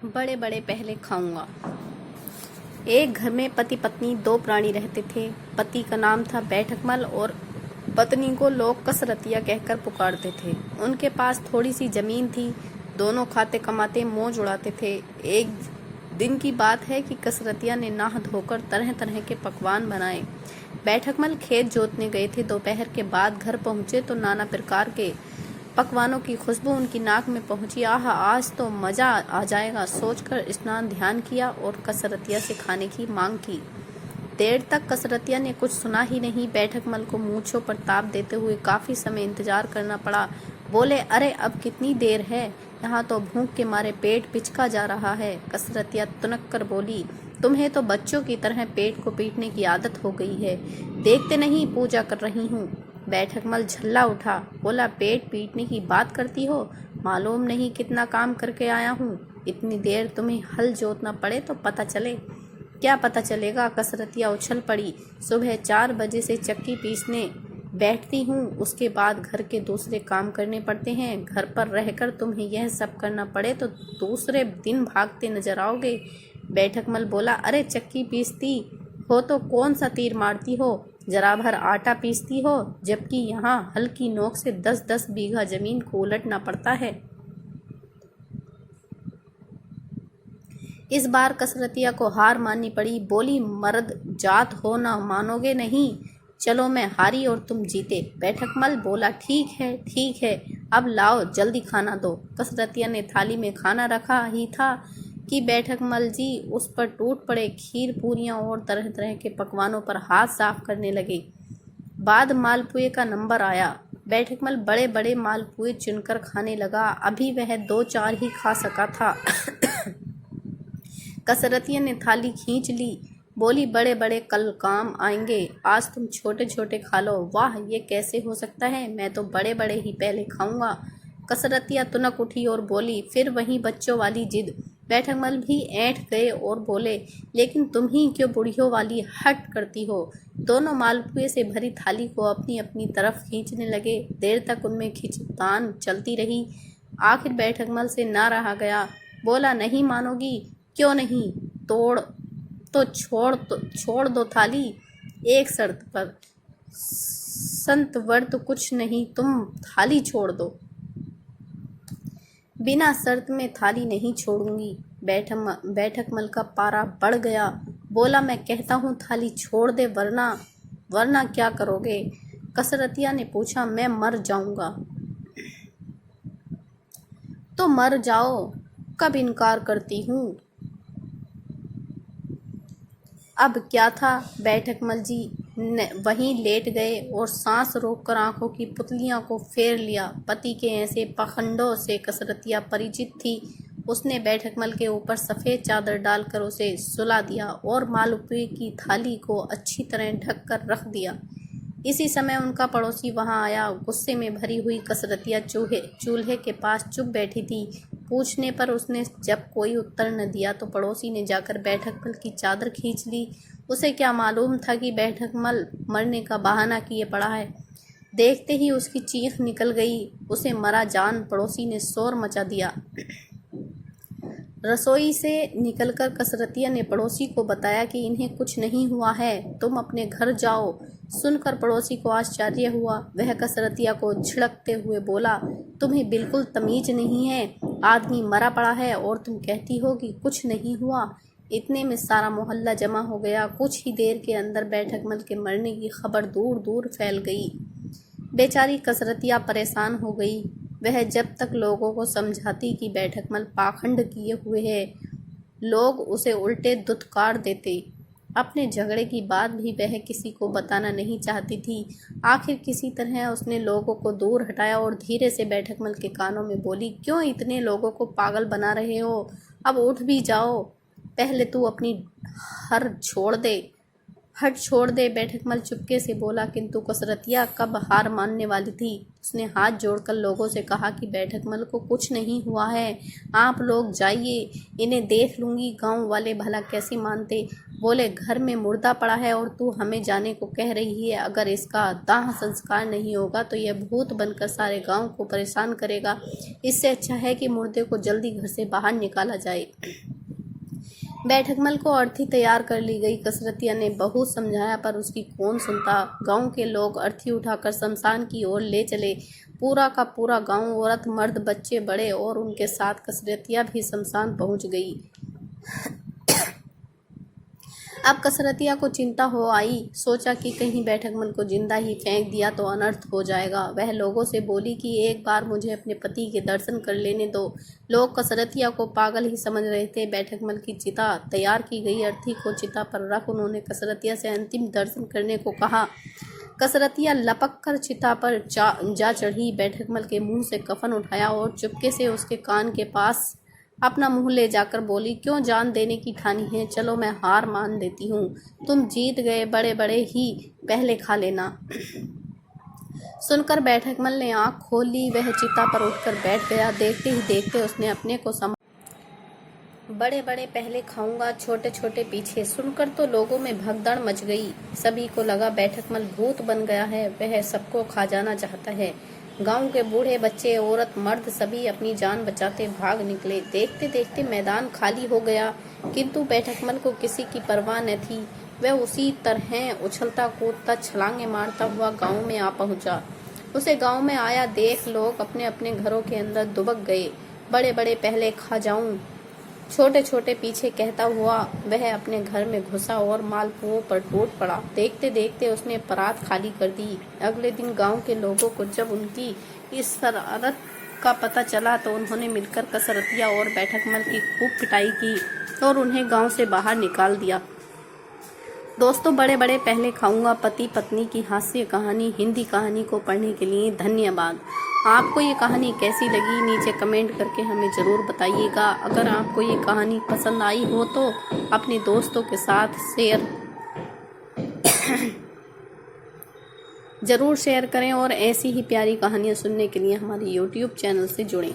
बड़े बड़े पहले खाऊंगा। एक घर में पति पत्नी दो प्राणी रहते थे। पति का नाम था बैठकमल और पत्नी को लोग कसरतिया कहकर पुकारते थे। उनके पास थोड़ी सी जमीन थी। दोनों खाते कमाते मौज उड़ाते थे। एक दिन की बात है कि कसरतिया ने नहा धोकर तरह तरह के पकवान बनाए। बैठकमल खेत जोतने गए थे। दोपहर के बाद घर पहुंचे तो नाना प्रकार के पकवानों की खुशबू उनकी नाक में पहुंची। आह, आज तो मजा आ जाएगा सोचकर स्नान ध्यान किया और कसरतिया से खाने की मांग की। देर तक कसरतिया ने कुछ सुना ही नहीं। बैठकमल को मूंछों पर ताप देते हुए काफी समय इंतजार करना पड़ा। बोले, अरे अब कितनी देर है, यहाँ तो भूख के मारे पेट पिचका जा रहा है। कसरतिया तुनक कर बोली, तुम्हें तो बच्चों की तरह पेट को पीटने की आदत हो गई है। देखते नहीं पूजा कर रही हूँ। बैठकमल झल्ला उठा। बोला, पेट पीटने की बात करती हो? मालूम नहीं कितना काम करके आया हूँ। इतनी देर तुम्हें हल जोतना पड़े तो पता चले। क्या पता चलेगा? कसरतिया उछल पड़ी। सुबह 4 बजे से चक्की पीसने बैठती हूँ, उसके बाद घर के दूसरे काम करने पड़ते हैं। घर पर रहकर तुम्हें यह सब करना पड़े तो दूसरे दिन भागते नजर आओगे। बैठकमल बोला, अरे चक्की पीसती हो तो कौन सा तीर मारती हो? जरा भर आटा पीसती हो, जबकि यहाँ हल की नोक से 10-10 बीघा जमीन को उलटना पड़ता है। इस बार कसरतिया को हार माननी पड़ी। बोली, मर्द जात हो ना मानोगे नहीं। चलो मैं हारी और तुम जीते। बैठकमल बोला, ठीक है, अब लाओ जल्दी खाना दो। कसरतिया ने थाली में खाना रखा ही था कि बैठकमल जी उस पर टूट पड़े। खीर, पूरियां और तरह तरह के पकवानों पर हाथ साफ करने लगे। बाद मालपुए का नंबर आया। बैठकमल बड़े बड़े मालपुए चुनकर खाने लगा। अभी वह 2-4 ही खा सका था। कसरतिया ने थाली खींच ली। बोली, बड़े बड़े कल काम आएंगे, आज तुम छोटे छोटे खा लो। वाह, ये कैसे हो सकता है? मैं तो बड़े बड़े ही पहले खाऊंगा। कसरतिया तुनक उठी और बोली, फिर वही बच्चों वाली जिद। बैठकमल भी ऐंठ गए और बोले, लेकिन तुम ही क्यों बुढ़ियों वाली हट करती हो? दोनों मालपुए से भरी थाली को अपनी अपनी तरफ खींचने लगे। देर तक उनमें खिंचातान चलती रही। आखिर बैठकमल से ना रहा गया। बोला, नहीं मानोगी? क्यों नहीं? छोड़ दो थाली, एक शर्त पर। संत व्रत कुछ नहीं, तुम थाली छोड़ दो। बिना शर्त में थाली नहीं छोड़ूंगी। बैठकमल का पारा बढ़ गया। बोला, मैं कहता हूँ थाली छोड़ दे, वरना क्या करोगे? कसरतिया ने पूछा, मैं मर जाऊंगा। तो मर जाओ, कब इनकार करती हूँ। अब क्या था? बैठकमल जी वहीं लेट गए और सांस रोककर आंखों की पुतलियां को फेर लिया। पति के ऐसे पखंडों से कसरतिया परिचित थी। उसने बैठकमल के ऊपर सफ़ेद चादर डालकर उसे सुला दिया और मालपुए की थाली को अच्छी तरह ढक कर रख दिया। इसी समय उनका पड़ोसी वहां आया। गुस्से में भरी हुई कसरतिया चूल्हे के पास चुप बैठी थी। पूछने पर उसने जब कोई उत्तर न दिया तो पड़ोसी ने जाकर बैठकमल की चादर खींच ली। उसे क्या मालूम था कि बैठकमल मरने का बहाना किए पड़ा है। देखते ही उसकी चीख निकल गई। उसे मरा जान पड़ोसी ने शोर मचा दिया। रसोई से निकलकर कसरतिया ने पड़ोसी को बताया कि इन्हें कुछ नहीं हुआ है, तुम अपने घर जाओ। सुनकर पड़ोसी को आश्चर्य हुआ। वह कसरतिया को झिड़कते हुए बोला, तुम्हें बिल्कुल तमीज नहीं है? आदमी मरा पड़ा है और तुम कहती हो कि कुछ नहीं हुआ। इतने में सारा मोहल्ला जमा हो गया। कुछ ही देर के अंदर बैठकमल के मरने की खबर दूर दूर फैल गई। बेचारी कसरतिया परेशान हो गई। वह जब तक लोगों को समझाती कि बैठकमल पाखंड किए हुए है, लोग उसे उल्टे दुत्कार देते। अपने झगड़े की बात भी वह किसी को बताना नहीं चाहती थी। आखिर किसी तरह उसने लोगों को दूर हटाया और धीरे से बैठकमल के कानों में बोली, क्यों इतने लोगों को पागल बना रहे हो? अब उठ भी जाओ। पहले तू अपनी हर छोड़ दे। हट छोड़ दे, बैठकमल चुपके से बोला। किंतु कसरतिया कब हार मानने वाली थी। उसने हाथ जोड़कर लोगों से कहा कि बैठकमल को कुछ नहीं हुआ है, आप लोग जाइए, इन्हें देख लूंगी। गांव वाले भला कैसे मानते। बोले, घर में मुर्दा पड़ा है और तू हमें जाने को कह रही है। अगर इसका दाह संस्कार नहीं होगा तो यह भूत बनकर सारे गांव को परेशान करेगा। इससे अच्छा है कि मुर्दे को जल्दी घर से बाहर निकाला जाए। बैठकमल को अर्थी तैयार कर ली गई। कसरतिया ने बहुत समझाया पर उसकी कौन सुनता। गांव के लोग अर्थी उठाकर शमशान की ओर ले चले। पूरा का पूरा गांव, औरत मर्द बच्चे बड़े और उनके साथ कसरतिया भी शमशान पहुंच गई। अब कसरतिया को चिंता हो आई। सोचा कि कहीं बैठकमल को जिंदा ही फेंक दिया तो अनर्थ हो जाएगा। वह लोगों से बोली कि एक बार मुझे अपने पति के दर्शन कर लेने दो। लोग कसरतिया को पागल ही समझ रहे थे। बैठकमल की चिता तैयार की गई। अर्थी को चिता पर रख उन्होंने कसरतिया से अंतिम दर्शन करने को कहा। कसरतिया लपक कर चिता पर जा चढ़ी। बैठकमल के मुंह से कफन उठाया और चुपके से उसके कान के पास अपना मुंह ले जाकर बोली, क्यों जान देने की ठानी है? चलो मैं हार मान देती हूँ, तुम जीत गए, बड़े बड़े ही पहले खा लेना। सुनकर बैठकमल ने आंख खोल ली। वह चिता पर उठकर बैठ गया। देखते ही देखते उसने अपने को बड़े बड़े पहले खाऊंगा, छोटे छोटे पीछे। सुनकर तो लोगों में भगदड़ मच गई। सभी को लगा बैठकमल भूत बन गया है, वह सबको खा जाना चाहता है। गांव के बूढ़े बच्चे, औरत मर्द सभी अपनी जान बचाते भाग निकले। देखते देखते मैदान खाली हो गया, किंतु बैठकमल को किसी की परवाह न थी। वह उसी तरह उछलता कूदता छलांगे मारता हुआ गांव में आ पहुंचा। उसे गांव में आया देख लोग अपने अपने घरों के अंदर दुबक गए। बड़े बड़े पहले खा जाऊं, छोटे छोटे पीछे कहता हुआ वह अपने घर में घुसा और मालपुओं पर टूट पड़ा। देखते देखते उसने परात खाली कर दी। अगले दिन गांव के लोगों को जब उनकी इस शरारत का पता चला तो उन्होंने मिलकर कसरतिया और बैठकमल की खूब पिटाई की और उन्हें गांव से बाहर निकाल दिया। दोस्तों, बड़े बड़े पहले खाऊंगा पति पत्नी की हास्य कहानी हिंदी कहानी को पढ़ने के लिए धन्यवाद। आपको ये कहानी कैसी लगी नीचे कमेंट करके हमें ज़रूर बताइएगा। अगर आपको ये कहानी पसंद आई हो तो अपने दोस्तों के साथ ज़रूर शेयर करें और ऐसी ही प्यारी कहानियाँ सुनने के लिए हमारे YouTube चैनल से जुड़ें।